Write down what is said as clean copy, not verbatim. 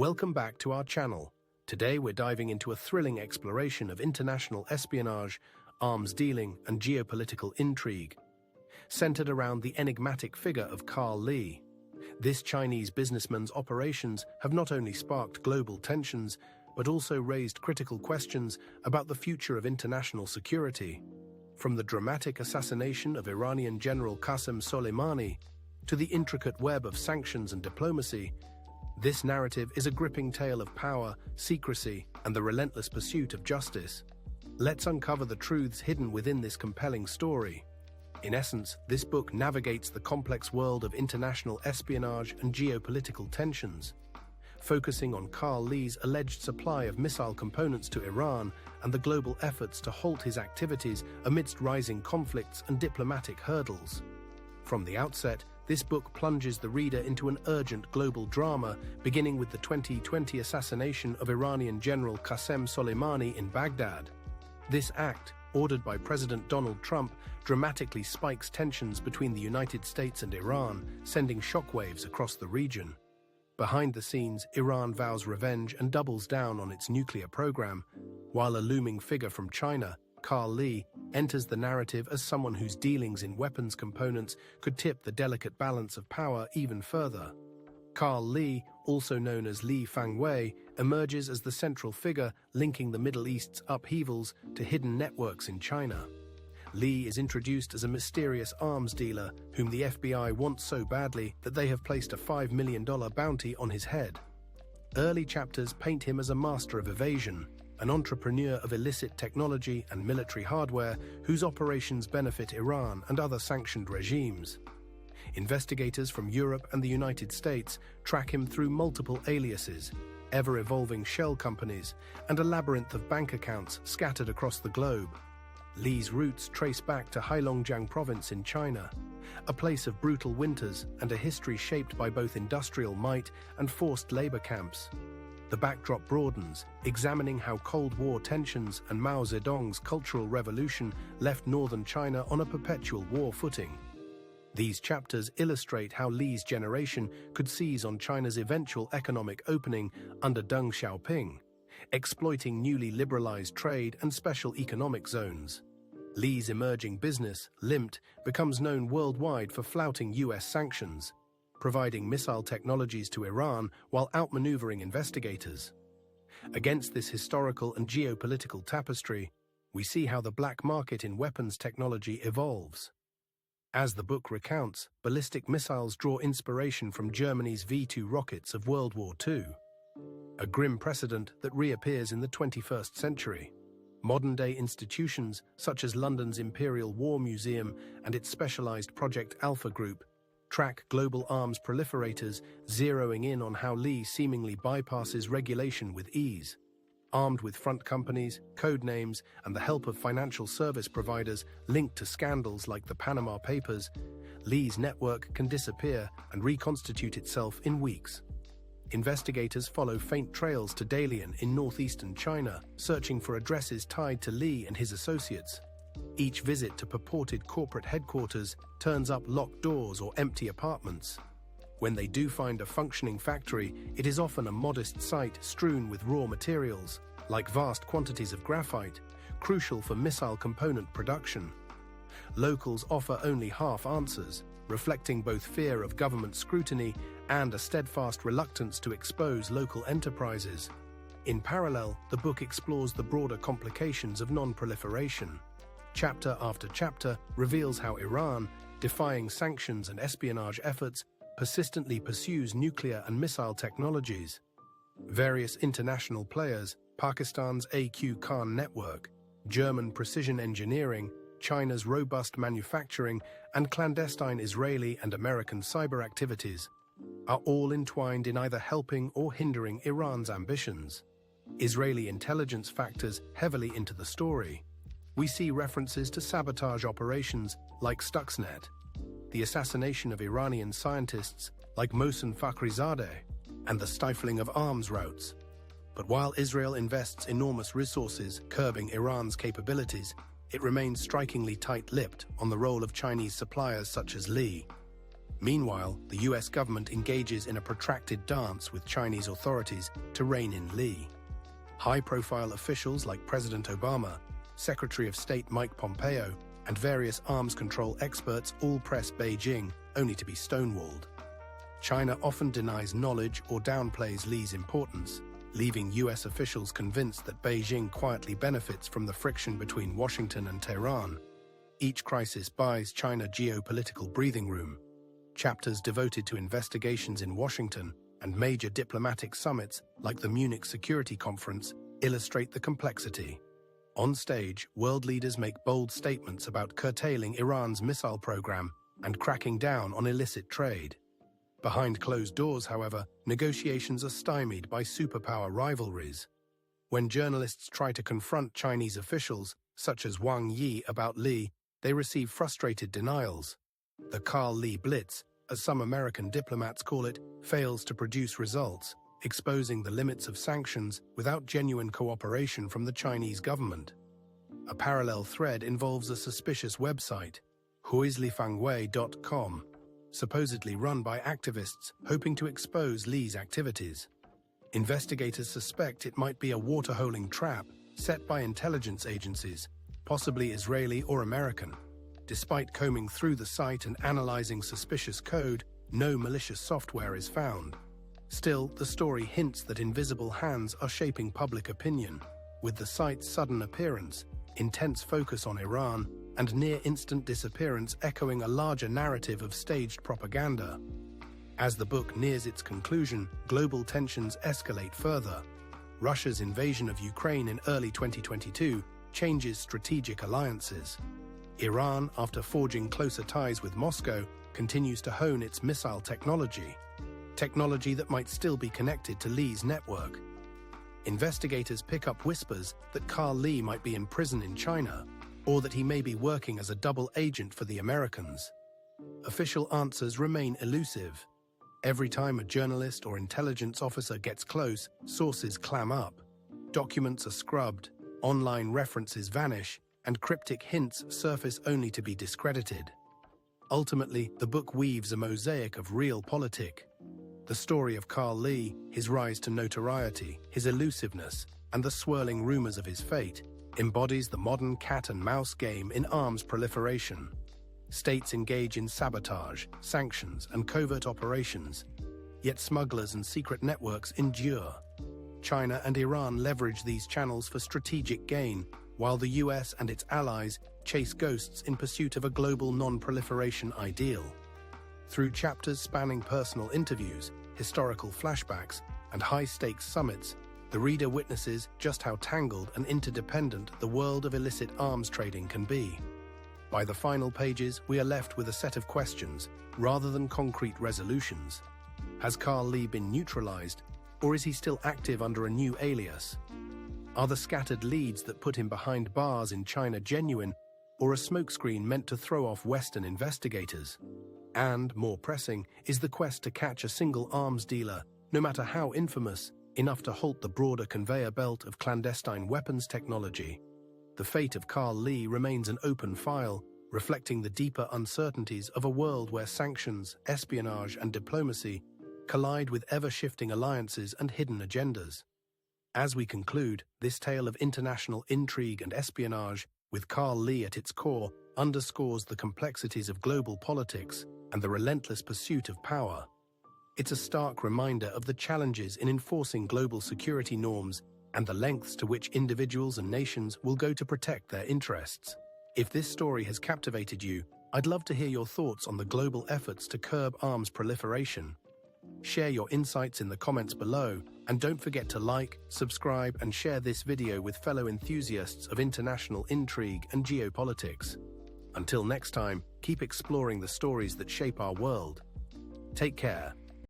Welcome back to our channel. Today we're diving into a thrilling exploration of international espionage, arms dealing, and geopolitical intrigue, centered around the enigmatic figure of Karl Lee. This Chinese businessman's operations have not only sparked global tensions, but also raised critical questions about the future of international security. From the dramatic assassination of Iranian General Qasem Soleimani to the intricate web of sanctions and diplomacy, this narrative is a gripping tale of power, secrecy, and the relentless pursuit of justice. Let's uncover the truths hidden within this compelling story. In essence, this book navigates the complex world of international espionage and geopolitical tensions, focusing on Karl Lee's alleged supply of missile components to Iran and the global efforts to halt his activities amidst rising conflicts and diplomatic hurdles. From the outset, this book plunges the reader into an urgent global drama, beginning with the 2020 assassination of Iranian General Qasem Soleimani in Baghdad. This act, ordered by President Donald Trump, dramatically spikes tensions between the United States and Iran, sending shockwaves across the region. Behind the scenes, Iran vows revenge and doubles down on its nuclear program, while a looming figure from China, Karl Lee, enters the narrative as someone whose dealings in weapons components could tip the delicate balance of power even further. Karl Lee, also known as Li Fangwei, emerges as the central figure linking the Middle East's upheavals to hidden networks in China. Lee is introduced as a mysterious arms dealer whom the FBI wants so badly that they have placed a $5 million bounty on his head. Early chapters paint him as a master of evasion, an entrepreneur of illicit technology and military hardware whose operations benefit Iran and other sanctioned regimes. Investigators from Europe and the United States track him through multiple aliases, ever-evolving shell companies, and a labyrinth of bank accounts scattered across the globe. Lee's roots trace back to Heilongjiang province in China, a place of brutal winters and a history shaped by both industrial might and forced labor camps. The backdrop broadens, examining how Cold War tensions and Mao Zedong's Cultural Revolution left northern China on a perpetual war footing. These chapters illustrate how Lee's generation could seize on China's eventual economic opening under Deng Xiaoping, exploiting newly liberalized trade and special economic zones. Lee's emerging business, Limt, becomes known worldwide for flouting US sanctions, providing missile technologies to Iran while outmaneuvering investigators. Against this historical and geopolitical tapestry, we see how the black market in weapons technology evolves. As the book recounts, ballistic missiles draw inspiration from Germany's V-2 rockets of World War II, a grim precedent that reappears in the 21st century. Modern-day institutions, such as London's Imperial War Museum and its specialized Project Alpha Group, track global arms proliferators, zeroing in on how Lee seemingly bypasses regulation with ease. Armed with front companies, code names, and the help of financial service providers linked to scandals like the Panama Papers, Lee's network can disappear and reconstitute itself in weeks. Investigators follow faint trails to Dalian in northeastern China, searching for addresses tied to Lee and his associates. Each visit to purported corporate headquarters turns up locked doors or empty apartments. When they do find a functioning factory, it is often a modest site strewn with raw materials, like vast quantities of graphite, crucial for missile component production. Locals offer only half answers, reflecting both fear of government scrutiny and a steadfast reluctance to expose local enterprises. In parallel, the book explores the broader complications of non-proliferation. Chapter after chapter reveals how Iran, defying sanctions and espionage efforts, persistently pursues nuclear and missile technologies. Various international players, Pakistan's AQ Khan network, German precision engineering, China's robust manufacturing, and clandestine Israeli and American cyber activities, are all entwined in either helping or hindering Iran's ambitions. Israeli intelligence factors heavily into the story. We see references to sabotage operations like Stuxnet, the assassination of Iranian scientists like Mohsen Fakhrizadeh, and the stifling of arms routes. But while Israel invests enormous resources curbing Iran's capabilities, it remains strikingly tight-lipped on the role of Chinese suppliers such as Lee. Meanwhile, the US government engages in a protracted dance with Chinese authorities to rein in Li. High-profile officials like President Obama, Secretary of State Mike Pompeo, and various arms control experts all press Beijing, only to be stonewalled. China often denies knowledge or downplays Li's importance, leaving US officials convinced that Beijing quietly benefits from the friction between Washington and Tehran. Each crisis buys China geopolitical breathing room. Chapters devoted to investigations in Washington and major diplomatic summits like the Munich Security Conference illustrate the complexity. On stage, world leaders make bold statements about curtailing Iran's missile program and cracking down on illicit trade. Behind closed doors, however, negotiations are stymied by superpower rivalries. When journalists try to confront Chinese officials, such as Wang Yi, about Li, they receive frustrated denials. The Karl Li Blitz, as some American diplomats call it, fails to produce results, exposing the limits of sanctions without genuine cooperation from the Chinese government. A parallel thread involves a suspicious website, huizlifangwei.com, supposedly run by activists hoping to expose Li's activities. Investigators suspect it might be a water-holing trap set by intelligence agencies, possibly Israeli or American. Despite combing through the site and analyzing suspicious code, no malicious software is found. Still, the story hints that invisible hands are shaping public opinion, with the site's sudden appearance, intense focus on Iran, and near-instant disappearance echoing a larger narrative of staged propaganda. As the book nears its conclusion, global tensions escalate further. Russia's invasion of Ukraine in early 2022 changes strategic alliances. Iran, after forging closer ties with Moscow, continues to hone its missile technology that might still be connected to Li's network. Investigators pick up whispers that Karl Li might be in prison in China, or that he may be working as a double agent for the Americans. Official answers remain elusive. Every time a journalist or intelligence officer gets close, sources clam up. Documents are scrubbed, online references vanish, and cryptic hints surface only to be discredited. Ultimately, the book weaves a mosaic of realpolitik. The story of Karl Li, his rise to notoriety, his elusiveness, and the swirling rumors of his fate, embodies the modern cat-and-mouse game in arms proliferation. States engage in sabotage, sanctions, and covert operations, yet smugglers and secret networks endure. China and Iran leverage these channels for strategic gain, while the US and its allies chase ghosts in pursuit of a global non-proliferation ideal. Through chapters spanning personal interviews, historical flashbacks, and high-stakes summits, the reader witnesses just how tangled and interdependent the world of illicit arms trading can be. By the final pages, we are left with a set of questions, rather than concrete resolutions. Has Karl Li been neutralized, or is he still active under a new alias? Are the scattered leads that put him behind bars in China genuine, or a smokescreen meant to throw off Western investigators? And, more pressing, is the quest to catch a single arms dealer, no matter how infamous, enough to halt the broader conveyor belt of clandestine weapons technology? The fate of Karl Li remains an open file, reflecting the deeper uncertainties of a world where sanctions, espionage, and diplomacy collide with ever-shifting alliances and hidden agendas. As we conclude, this tale of international intrigue and espionage, with Karl Li at its core, underscores the complexities of global politics and the relentless pursuit of power. It's a stark reminder of the challenges in enforcing global security norms and the lengths to which individuals and nations will go to protect their interests. If this story has captivated you, I'd love to hear your thoughts on the global efforts to curb arms proliferation. Share your insights in the comments below, and don't forget to like, subscribe, and share this video with fellow enthusiasts of international intrigue and geopolitics. Until next time, keep exploring the stories that shape our world. Take care.